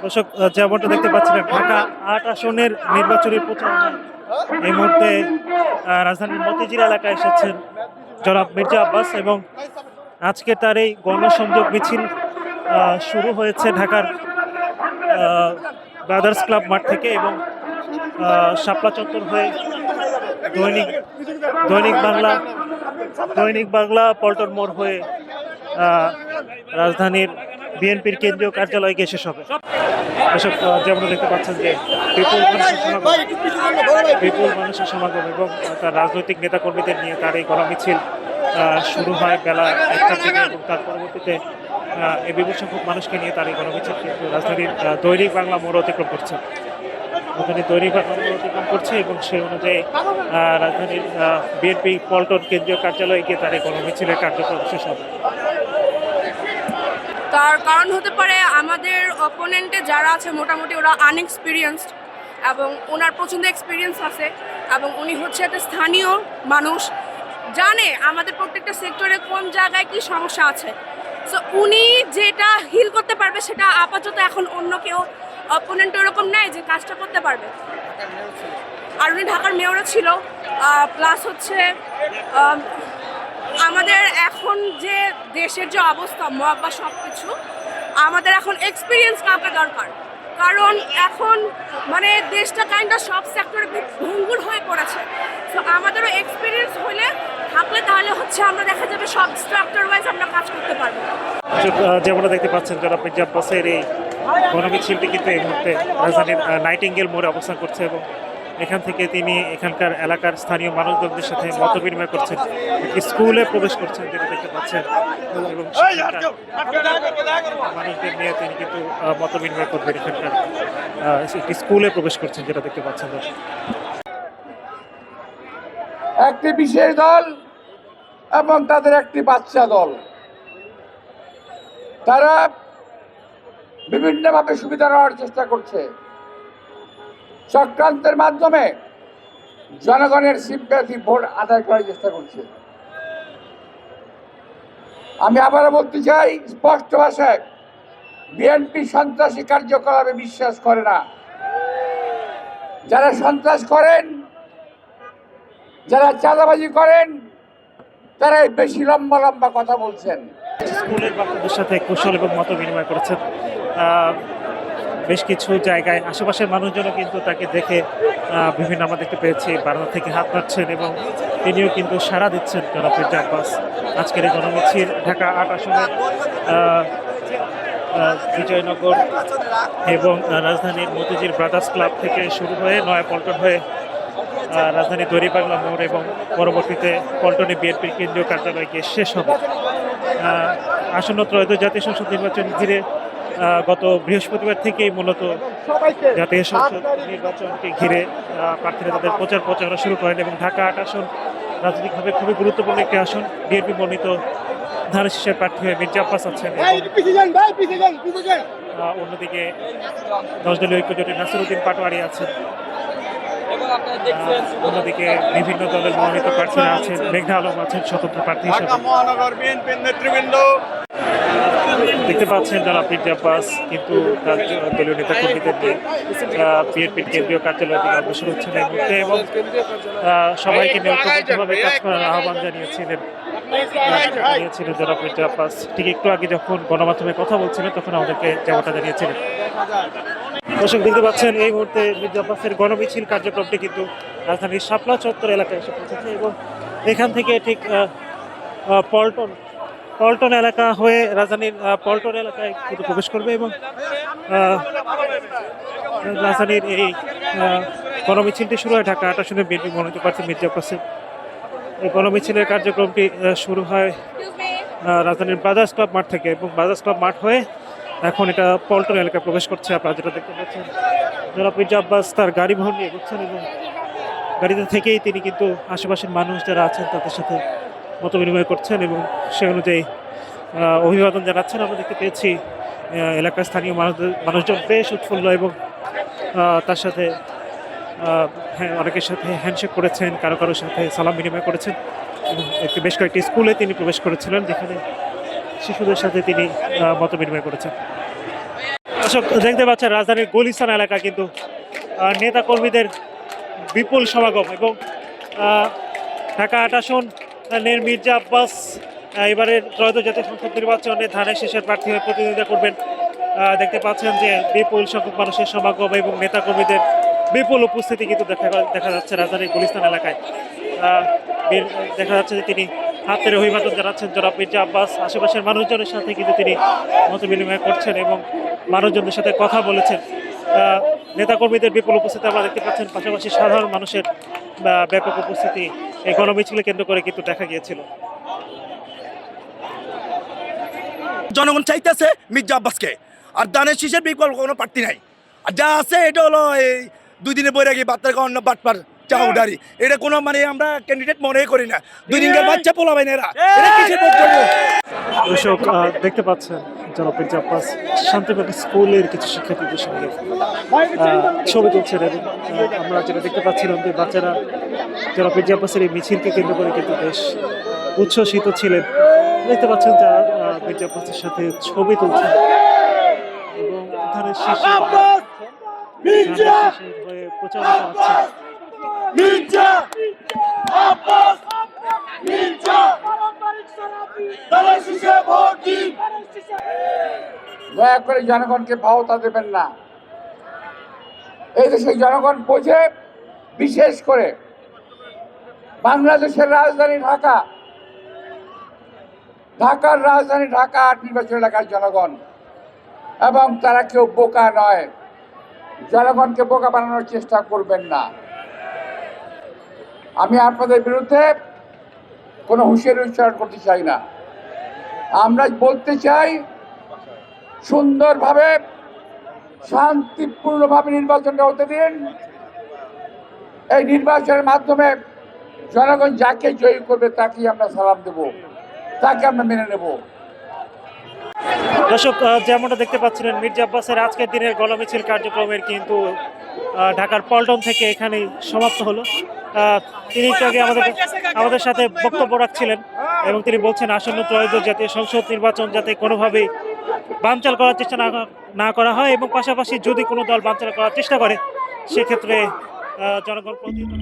দর্শক, যেমনটা দেখতে পাচ্ছিলেন, ঢাকা ৮ আসনের নির্বাচনী প্রচারণায় এই মুহূর্তে রাজধানীর মতিঝিল এলাকায় এসেছেন জনাব মির্জা আব্বাস, এবং আজকে তার এই গণসংযোগ মিছিল শুরু হয়েছে ঢাকার ব্রাদার্স ক্লাব মাঠ থেকে এবং শাপলা চত্বর হয়ে দৈনিক বাংলা পল্টন মোড় হয়ে রাজধানীর বিএনপির কেন্দ্রীয় কার্যালয়ে গিয়ে শেষ হবে। এসব যেমন দেখতে পাচ্ছেন যে বিপুল মানুষের সমাগম এবং তার রাজনৈতিক নেতাকর্মীদের নিয়ে তার এই গণমিছিল শুরু হয় বেলা ১টার দিকে, এবং তার পরবর্তীতে এই বিপুল সংখ্যক মানুষকে নিয়ে তার এই গণমিছিল কিন্তু রাজধানীর দৈনিক বাংলা মোড় অতিক্রম করছে। দৈনিক বাংলা মোড় অতিক্রম করছে এবং সেই অনুযায়ী রাজধানীর বিএনপি পল্টন কেন্দ্রীয় কার্যালয়ে গিয়ে তার এই গণমিছিলের কার্যক্রম শেষ হবে। তার কারণ হতে পারে আমাদের অপোনেন্টে যারা আছে মোটামুটি ওরা আনএক্সপিরিয়েন্সড, এবং ওনার প্রচণ্ড এক্সপিরিয়েন্স আছে, এবং উনি হচ্ছে একটা স্থানীয় মানুষ, জানে আমাদের প্রত্যেকটা সেক্টরে কোন জায়গায় কি সমস্যা আছে। সো উনি যেটা হিল করতে পারবে সেটা আপাতত এখন অন্য কেউ অপোনেন্ট ওরকম নেয় যে কাজটা করতে পারবে। আর উনি ঢাকার মেয়রও ছিল, প্লাস হচ্ছে আমাদের এখন যে দেশের যে অবস্থা মব বা সব কিছু, আমাদের এখন এক্সপিরিয়েন্স কাউকে দরকার, কারণ এখন মানে দেশটা কাইন্ড অফ সব সেক্টরে ভঙ্গুর হয়ে পড়েছে। তো আমাদেরও এক্সপিরিয়েন্স হলে থাকলে তাহলে হচ্ছে আমরা দেখা যাবে সব স্ট্রাকচার ওয়াইজ আমরা কাজ করতে পারবো। যেমনটা দেখতে পাচ্ছেন জনাব মির্জা আব্বাসের এই গণমিছিলটি কিন্তু এই মুহূর্তে রাজধানীর নাইটিঙ্গেল মোড়ে অবস্থান করছে, এবং এখান থেকে তিনি এখানকার এলাকার স্থানীয় মানুষদের সাথে মত বিনিময় করছেন, একটি স্কুলে প্রবেশ করছেন যেটা দেখতে পাচ্ছেন, এবং মানুষদের নিয়ে তিনি কিন্তু মত বিনিময় করবেন এখানকার একটি স্কুলে প্রবেশ করছেন যেটা দেখতে পাচ্ছেন। একটি বিশেষ দল এবং তাদের একটি বাচ্চা দল, তারা বিভিন্নভাবে সুবিধা নেওয়ার চেষ্টা করছে, চক্রান্তের মাধ্যমে জনগণের সিম্প্যাথি ভোট আদায় করার চেষ্টা করছে। আমি আবারও বলতে চাই স্পষ্ট ভাষায়, বিএনপি সন্ত্রাসী কার্যকলাপে বিশ্বাস করে না। যারা সন্ত্রাস করেন, যারা চাঁদাবাজি করেন, তারাই বেশি লম্বা লম্বা কথা বলছেন। স্কুলের বাচ্চাদের সাথে কৌশল এবং মত বিনিময় করেছেন। বেশ কিছু জায়গায় আশেপাশের মানুষজনও কিন্তু তাকে দেখে বিভিন্ন আমরা দেখতে পেয়েছি বারান্দা থেকে হাত নাড়ছেন, এবং তিনিও কিন্তু সাড়া দিচ্ছেন জনাব মির্জা আব্বাস। আজকের এই গণমিছিল ঢাকা ৮ আসনে বিজয়নগর এবং রাজধানীর মতিঝিল ব্রাদার্স ক্লাব থেকে শুরু হয়ে নয়াপল্টন হয়ে রাজধানীর দৈনিক বাংলা মোড় এবং পরবর্তীতে পল্টনে বিএনপির কেন্দ্রীয় কার্যালয়ে গিয়ে শেষ হবে। আসন্ন ত্রয়োদশ জাতীয় সংসদ নির্বাচন ঘিরে গত বৃহস্পতিবার থেকেই মূলত জাতীয় সংসদ নির্বাচনকে ঘিরে প্রার্থীরা তাদের প্রচারণা শুরু করেন, এবং ঢাকা ৮ আসন রাজনৈতিকভাবে খুবই গুরুত্বপূর্ণ একটি আসন। বিএনপি মনোনীত ধানের শীষের প্রার্থী হয়ে মির্জা আব্বাস আছেন, অন্যদিকে 10 দলীয় ঐক্য জোটের নাসিরউদ্দিন পাটোয়ারি আছেন, অন্যদিকে বিভিন্ন দলের মনোনীত প্রার্থীরা আছেন, মেঘনা আলম আছেন স্বতন্ত্র প্রার্থী হিসেবে। দেখতে পাচ্ছেন জনাব মির্জা আব্বাস কিন্তু তার দলীয় নেতাকর্মীদের নিয়ে বিএনপির কেন্দ্রীয় কার্যালয় থেকে অগ্রসর হচ্ছেন এই মুহূর্তে, এবং সবাইকে ঐক্যবদ্ধভাবে কাজ করার আহ্বান জানিয়েছিলেন জনাব মির্জা আব্বাস। ঠিক একটু আগে যখন গণমাধ্যমে কথা বলছিলেন তখন আমাদেরকে যেমনটা জানিয়েছিলেন। দর্শক, দেখতে পাচ্ছেন এই মুহূর্তে মির্জা আব্বাসের গণমিছিল কার্যক্রমটি কিন্তু রাজধানীর শাপলা চত্বর এলাকায় এসে পৌঁছেছে, এবং এখান থেকে ঠিক পল্টন এলাকা হয়ে রাজধানীর পল্টন এলাকায় কিন্তু প্রবেশ করবে, এবং রাজধানীর এই গণমিছিলটি শুরু হয় ঢাকা ৮ আসনের বিএনপি মনোনীত প্রার্থী মির্জা আব্বাসের। এই গণমিছিলের কার্যক্রমটি শুরু হয় রাজধানীর ব্রাদার্স ক্লাব মাঠ থেকে, এবং ব্রাদার্স ক্লাব মাঠ হয়ে এখন এটা পল্টন এলাকায় প্রবেশ করছে। আপনারা যেটা দেখতে পাচ্ছেন, জনাব মির্জা আব্বাস তার গাড়ি বহন নিয়ে এগোচ্ছেন, এবং গাড়িতে থেকেই তিনি কিন্তু আশেপাশের মানুষ যারা আছেন তাদের সাথে মত বিনিময় করছেন, এবং সে অনুযায়ী অভিবাদন জানাচ্ছেন। আমরা দেখতে পেয়েছি এলাকার স্থানীয় মানুষজন বেশ উৎফুল্ল, এবং তার সাথে অনেকের সাথে হ্যান্ডশেক করেছেন, কারোর সাথে সালাম বিনিময় করেছেন, এবং বেশ কয়েকটি স্কুলে তিনি প্রবেশ করেছিলেন যেখানে শিশুদের সাথে তিনি মত বিনিময় করেছেন। দর্শক দেখতে পাচ্ছেন রাজধানীর গুলিস্তান এলাকা কিন্তু নেতা কর্মীদের বিপুল সমাগম এবং ঢাকা ৮ আসন মির্জা আব্বাস এবারের ত্রয়োদশ জাতীয় সংসদ নির্বাচনে ধানের শীষের প্রার্থী হয়ে প্রতিদ্বন্দ্বিতা করবেন। দেখতে পাচ্ছেন যে বিপুল সংখ্যক মানুষের সমাগম এবং নেতা কর্মীদের বিপুল উপস্থিতি কিন্তু দেখা যাচ্ছে রাজধানীর গুলিস্তান এলাকায়। দেখা যাচ্ছে যে তিনি হাতের অভিবাদন জানাচ্ছেন জনাব মির্জা আব্বাস। আশেপাশের মানুষজনের সাথে কিন্তু তিনি মত বিনিময় করছেন এবং মানুষজনদের সাথে কথা বলেছেন। নেতাকর্মীদের বিপুল উপস্থিতি আমরা দেখতে পাচ্ছেন, পাশাপাশি সাধারণ মানুষের ব্যাপক উপস্থিতি এই গণমিছিলে কেন্দ্র করে কিন্তু দেখা গিয়েছিল। জনগণ চাইতেছে মির্জা আব্বাসকে, আর ধানের শীষের বিকল্প কোনো প্রার্থী নাই। আর যা আছে এটা হলো এই 2 দিনের বৈরাগী বার্তার কারণ বাটপার চাউডারি, এটা কোনো মানে আমরা ক্যান্ডিডেট মনে করি না। 2 দিনের বাচ্চা পোলাবেন এরা কিসের বক্তব্য। দর্শক দেখতে পাচ্ছেন জনাব মির্জা আব্বাস শান্তিবাগ স্কুলের কিছু শিক্ষার্থীদের সঙ্গে ছবি তুলছেন এবং আমরা যেটা দেখতে পাচ্ছিলাম যে বাচ্চারা জনাব মির্জা আব্বাসের এই মিছিলকে কেন্দ্র করে কিন্তু বেশ উচ্ছ্বসিত ছিলেন। দেখতে পাচ্ছেন যারা মির্জা আব্বাসের সাথে ছবি তুলছেন এবং ধানের শীষে হয়ে প্রচার চালাচ্ছে। দয়া করে জনগণকে ভাওতা দেবেন না। এই দেশের জনগণ বোঝে, বিশেষ করে বাংলাদেশের রাজধানী ঢাকা, ঢাকার রাজধানী ঢাকা 8 নির্বাচন এলাকার জনগণ, এবং তারা কেউ বোকা নয়। জনগণকে বোকা বানানোর চেষ্টা করবেন না। আমি আপনাদের বিরুদ্ধে কোনো হুঁশিয়ারি উচ্চারণ করতে চাই না। আমরা বলতে চাই সুন্দরভাবে শান্তিপূর্ণভাবে নির্বাচনটা হতে দিন। এই নির্বাচনের মাধ্যমে জনগণ যাকে জয়ী করবে তাকেই আমরা সালাম দেব, তাকে আমরা মেনে নেব। দর্শক যেমনটা দেখতে পাচ্ছিলেন মির্জা আব্বাসের আজকের দিনের গণমিছিল কার্যক্রমের কিন্তু ঢাকার পল্টন থেকে এখানেই সমাপ্ত হলো। তিনি একটু আগে আমাদের সাথে বক্তব্য রাখছিলেন এবং তিনি বলছেন আসন্ন ত্রয়োদশ জাতীয় সংসদ নির্বাচন যাতে কোনোভাবেই বানচাল করার চেষ্টা না করা হয় এবং পাশাপাশি যদি কোনো দল বানচাল করার চেষ্টা করে সেক্ষেত্রে জনগণ প্রতিহত